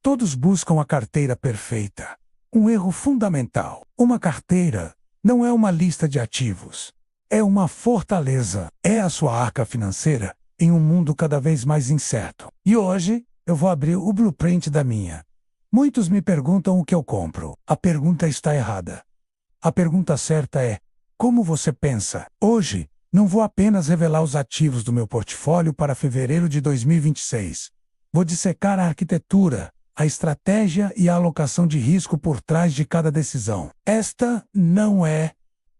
Todos buscam a carteira perfeita. Um erro fundamental. Uma carteira não é uma lista de ativos. É uma fortaleza. É a sua arca financeira em um mundo cada vez mais incerto. E hoje eu vou abrir o blueprint da minha. Muitos me perguntam o que eu compro. A pergunta está errada. A pergunta certa é: como você pensa? Hoje, não vou apenas revelar os ativos do meu portfólio para fevereiro de 2026. Vou dissecar a arquitetura, a estratégia e a alocação de risco por trás de cada decisão. Esta não é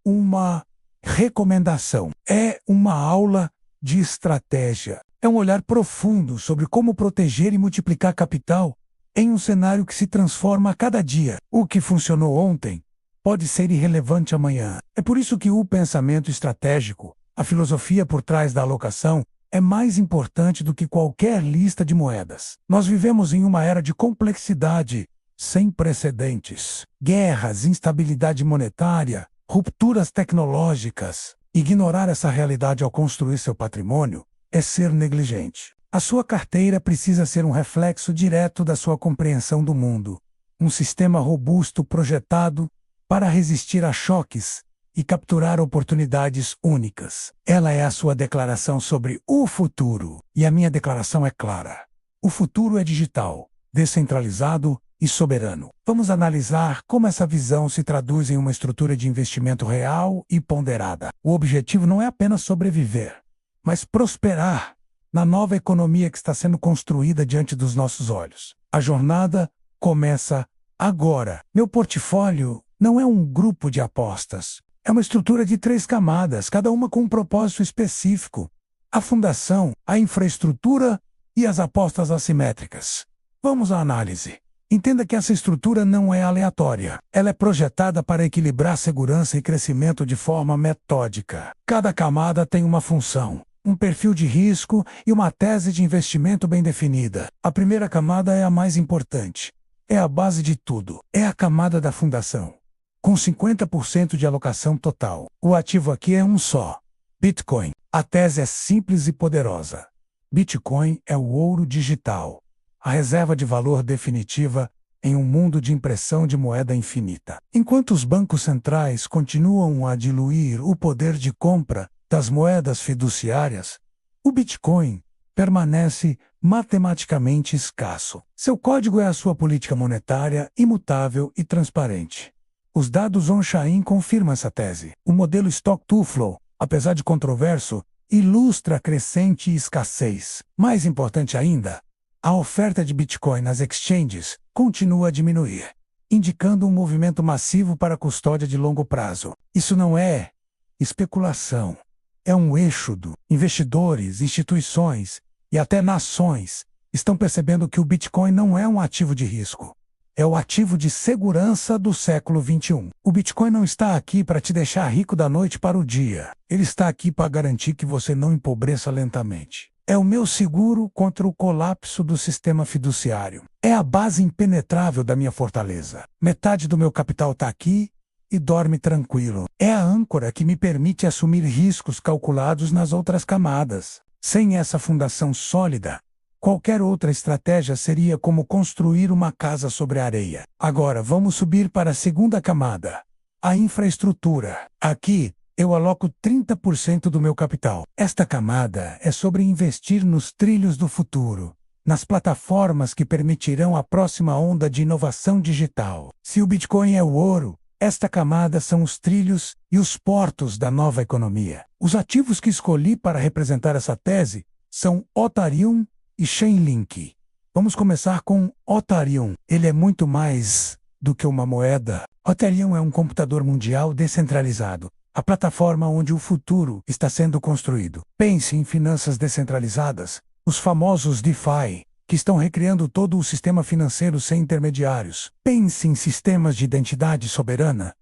uma recomendação, é uma aula de estratégia. É um olhar profundo sobre como proteger e multiplicar capital em um cenário que se transforma a cada dia. O que funcionou ontem pode ser irrelevante amanhã. É por isso que o pensamento estratégico, a filosofia por trás da alocação, é mais importante do que qualquer lista de moedas. Nós vivemos em uma era de complexidade sem precedentes. Guerras, instabilidade monetária, rupturas tecnológicas. Ignorar essa realidade ao construir seu patrimônio é ser negligente. A sua carteira precisa ser um reflexo direto da sua compreensão do mundo. Um sistema robusto projetado para resistir a choques e capturar oportunidades únicas. Ela é a sua declaração sobre o futuro. E a minha declaração é clara. O futuro é digital, descentralizado e soberano. Vamos analisar como essa visão se traduz em uma estrutura de investimento real e ponderada. O objetivo não é apenas sobreviver, mas prosperar na nova economia que está sendo construída diante dos nossos olhos. A jornada começa agora. Meu portfólio não é um grupo de apostas. É uma estrutura de 3 camadas, cada uma com um propósito específico. A fundação, a infraestrutura e as apostas assimétricas. Vamos à análise. Entenda que essa estrutura não é aleatória. Ela é projetada para equilibrar segurança e crescimento de forma metódica. Cada camada tem uma função, um perfil de risco e uma tese de investimento bem definida. A primeira camada é a mais importante. É a base de tudo. É a camada da fundação, com 50% de alocação total. O ativo aqui é um só: Bitcoin. A tese é simples e poderosa. Bitcoin é o ouro digital, a reserva de valor definitiva em um mundo de impressão de moeda infinita. Enquanto os bancos centrais continuam a diluir o poder de compra das moedas fiduciárias, o Bitcoin permanece matematicamente escasso. Seu código é a sua política monetária, imutável e transparente. Os dados on-chain confirmam essa tese. O modelo Stock-to-Flow, apesar de controverso, ilustra a crescente escassez. Mais importante ainda, a oferta de Bitcoin nas exchanges continua a diminuir, indicando um movimento massivo para a custódia de longo prazo. Isso não é especulação. É um êxodo. Investidores, instituições e até nações estão percebendo que o Bitcoin não é um ativo de risco. É o ativo de segurança do século XXI. O Bitcoin não está aqui para te deixar rico da noite para o dia. Ele está aqui para garantir que você não empobreça lentamente. É o meu seguro contra o colapso do sistema fiduciário. É a base impenetrável da minha fortaleza. Metade do meu capital está aqui e dorme tranquilo. É a âncora que me permite assumir riscos calculados nas outras camadas. Sem essa fundação sólida, qualquer outra estratégia seria como construir uma casa sobre a areia. Agora vamos subir para a segunda camada, a infraestrutura. Aqui, eu aloco 30% do meu capital. Esta camada é sobre investir nos trilhos do futuro, nas plataformas que permitirão a próxima onda de inovação digital. Se o Bitcoin é o ouro, esta camada são os trilhos e os portos da nova economia. Os ativos que escolhi para representar essa tese são Ethereum e Chainlink. Vamos começar com Ethereum. Ele é muito mais do que uma moeda. Ethereum é um computador mundial descentralizado, a plataforma onde o futuro está sendo construído. Pense em finanças descentralizadas, os famosos DeFi, que estão recriando todo o sistema financeiro sem intermediários. Pense em sistemas de identidade soberana,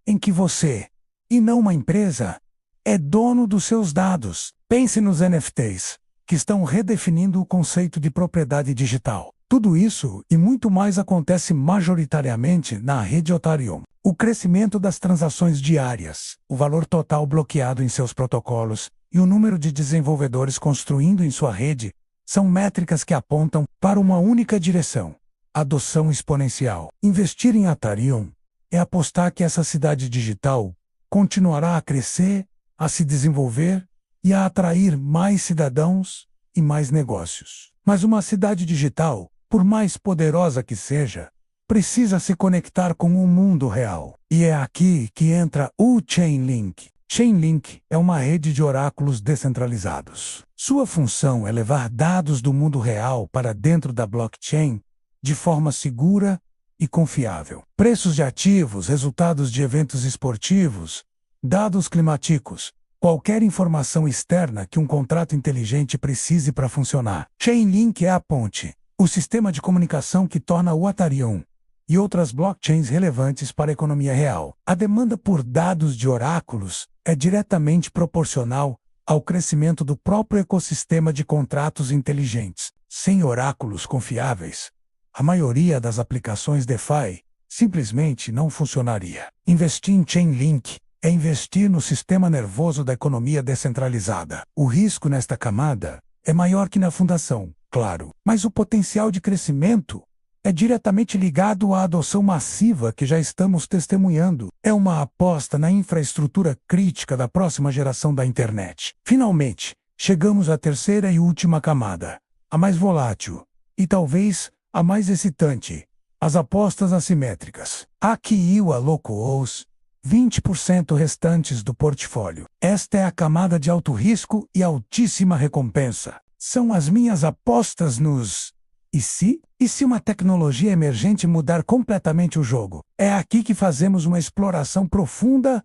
em que você, e não uma empresa, é dono dos seus dados. Pense nos NFTs, que estão redefinindo o conceito de propriedade digital. Tudo isso e muito mais acontece majoritariamente na rede Ethereum. O crescimento das transações diárias, o valor total bloqueado em seus protocolos e o número de desenvolvedores construindo em sua rede são métricas que apontam para uma única direção: Adoção exponencial. Investir em Ethereum é apostar que essa cidade digital continuará a crescer, a se desenvolver e a atrair mais cidadãos e mais negócios. Mas uma cidade digital, por mais poderosa que seja, precisa se conectar com o mundo real. E é aqui que entra o Chainlink. Chainlink é uma rede de oráculos descentralizados. Sua função é levar dados do mundo real para dentro da blockchain de forma segura e confiável. Preços de ativos, resultados de eventos esportivos, dados climáticos, qualquer informação externa que um contrato inteligente precise para funcionar. Chainlink é a ponte, o sistema de comunicação que torna o Ethereum e outras blockchains relevantes para a economia real. A demanda por dados de oráculos é diretamente proporcional ao crescimento do próprio ecossistema de contratos inteligentes. Sem oráculos confiáveis, a maioria das aplicações DeFi simplesmente não funcionaria. Investir em Chainlink é investir no sistema nervoso da economia descentralizada. O risco nesta camada é maior que na fundação, claro, mas o potencial de crescimento é diretamente ligado à adoção massiva que já estamos testemunhando. É uma aposta na infraestrutura crítica da próxima geração da internet. Finalmente, chegamos à terceira e última camada, a mais volátil e talvez a mais excitante: as apostas assimétricas. Aqui eu aloco os 20% restantes do portfólio. Esta é a camada de alto risco e altíssima recompensa. São as minhas apostas nos E se uma tecnologia emergente mudar completamente o jogo? É aqui que fazemos uma exploração profunda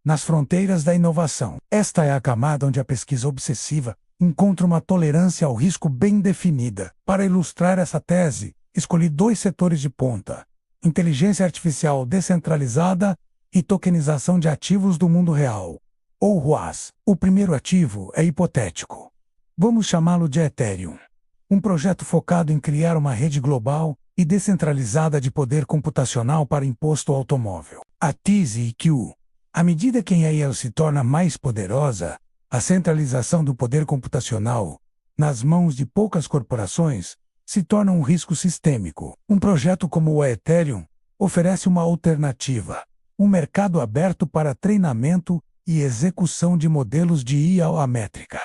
nas fronteiras da inovação. Esta é a camada onde a pesquisa obsessiva encontra uma tolerância ao risco bem definida. Para ilustrar essa tese, escolhi 2 setores de ponta: inteligência artificial descentralizada e tokenização de ativos do mundo real, ou ROAS. O primeiro ativo é hipotético. Vamos chamá-lo de Ethereum. Um projeto focado em criar uma rede global e descentralizada de poder computacional para imposto automóvel. A TZQ. À medida que a AI se torna mais poderosa, a centralização do poder computacional nas mãos de poucas corporações se torna um risco sistêmico. Um projeto como o Ethereum oferece uma alternativa: um mercado aberto para treinamento e execução de modelos de IA métrica.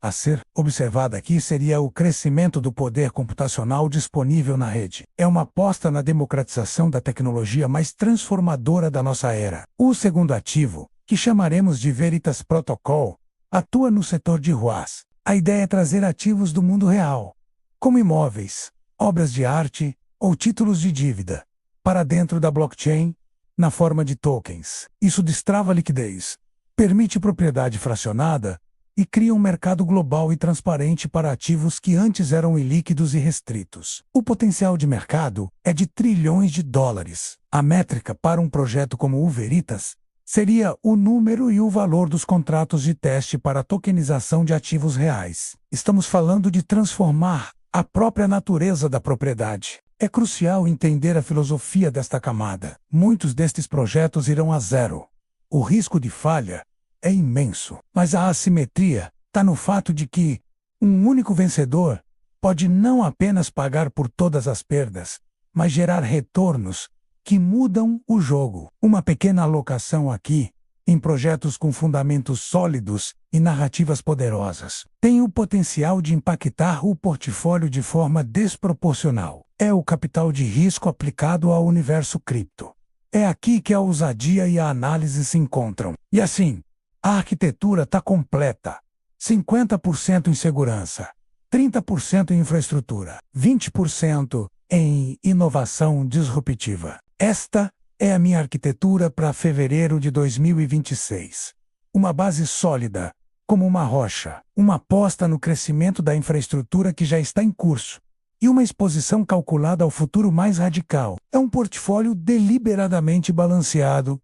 A ser observada aqui seria o crescimento do poder computacional disponível na rede. É uma aposta na democratização da tecnologia mais transformadora da nossa era. O segundo ativo, que chamaremos de Veritas Protocol, atua no setor de ROAS. A ideia é trazer ativos do mundo real, como imóveis, obras de arte ou títulos de dívida, para dentro da blockchain, na forma de tokens. Isso destrava a liquidez, permite propriedade fracionada e cria um mercado global e transparente para ativos que antes eram ilíquidos e restritos. O potencial de mercado é de trilhões de dólares. A métrica para um projeto como o Veritas seria o número e o valor dos contratos de teste para a tokenização de ativos reais. Estamos falando de transformar a própria natureza da propriedade. É crucial entender a filosofia desta camada. Muitos destes projetos irão a zero. O risco de falha é imenso, mas a assimetria está no fato de que um único vencedor pode não apenas pagar por todas as perdas, mas gerar retornos que mudam o jogo. Uma pequena alocação aqui, em projetos com fundamentos sólidos e narrativas poderosas, tem o potencial de impactar o portfólio de forma desproporcional. É o capital de risco aplicado ao universo cripto. É aqui que a ousadia e a análise se encontram. E assim, a arquitetura está completa: 50% em segurança, 30% em infraestrutura, 20% em inovação disruptiva. Esta é a minha arquitetura para fevereiro de 2026. Uma base sólida, como uma rocha, uma aposta no crescimento da infraestrutura que já está em curso, e uma exposição calculada ao futuro mais radical. É um portfólio deliberadamente balanceado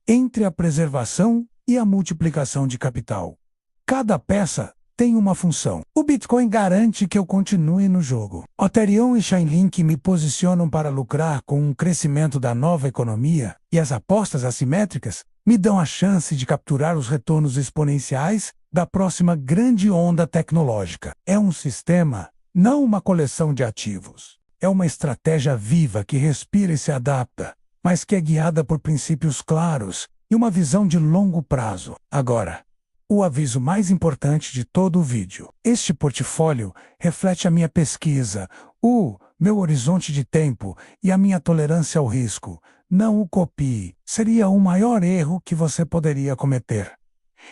entre a preservação e a multiplicação de capital. Cada peça tem uma função. O Bitcoin garante que eu continue no jogo. Ethereum e Chainlink me posicionam para lucrar com o crescimento da nova economia, e as apostas assimétricas me dão a chance de capturar os retornos exponenciais da próxima grande onda tecnológica. É um sistema, não uma coleção de ativos. é uma estratégia viva que respira e se adapta, mas que é guiada por princípios claros e uma visão de longo prazo. Agora, o aviso mais importante de todo o vídeo. Este portfólio reflete a minha pesquisa, o meu horizonte de tempo e a minha tolerância ao risco. Não o copie. Seria o maior erro que você poderia cometer.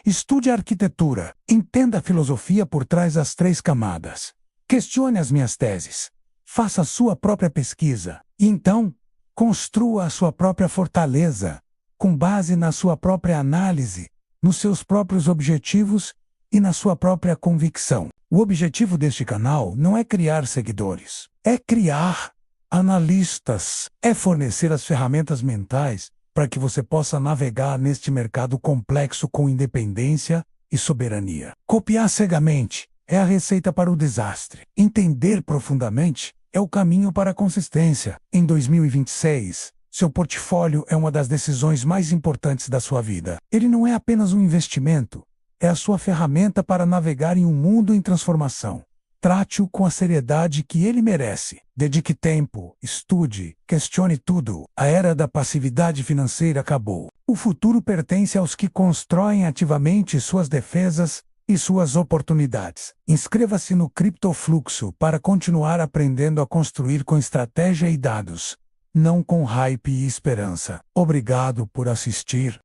Estude a arquitetura. Entenda a filosofia por trás das 3 camadas. Questione as minhas teses. Faça a sua própria pesquisa. E então, construa a sua própria fortaleza, com base na sua própria análise, nos seus próprios objetivos e na sua própria convicção. O objetivo deste canal não é criar seguidores, é criar analistas, é fornecer as ferramentas mentais para que você possa navegar neste mercado complexo com independência e soberania. Copiar cegamente é a receita para o desastre. Entender profundamente é o caminho para a consistência. Em 2026, seu portfólio é uma das decisões mais importantes da sua vida. Ele não é apenas um investimento, é a sua ferramenta para navegar em um mundo em transformação. Trate-o com a seriedade que ele merece. Dedique tempo, estude, questione tudo. A era da passividade financeira acabou. O futuro pertence aos que constroem ativamente suas defesas e suas oportunidades. Inscreva-se no Criptofluxo para continuar aprendendo a construir com estratégia e dados, não com hype e esperança. Obrigado por assistir.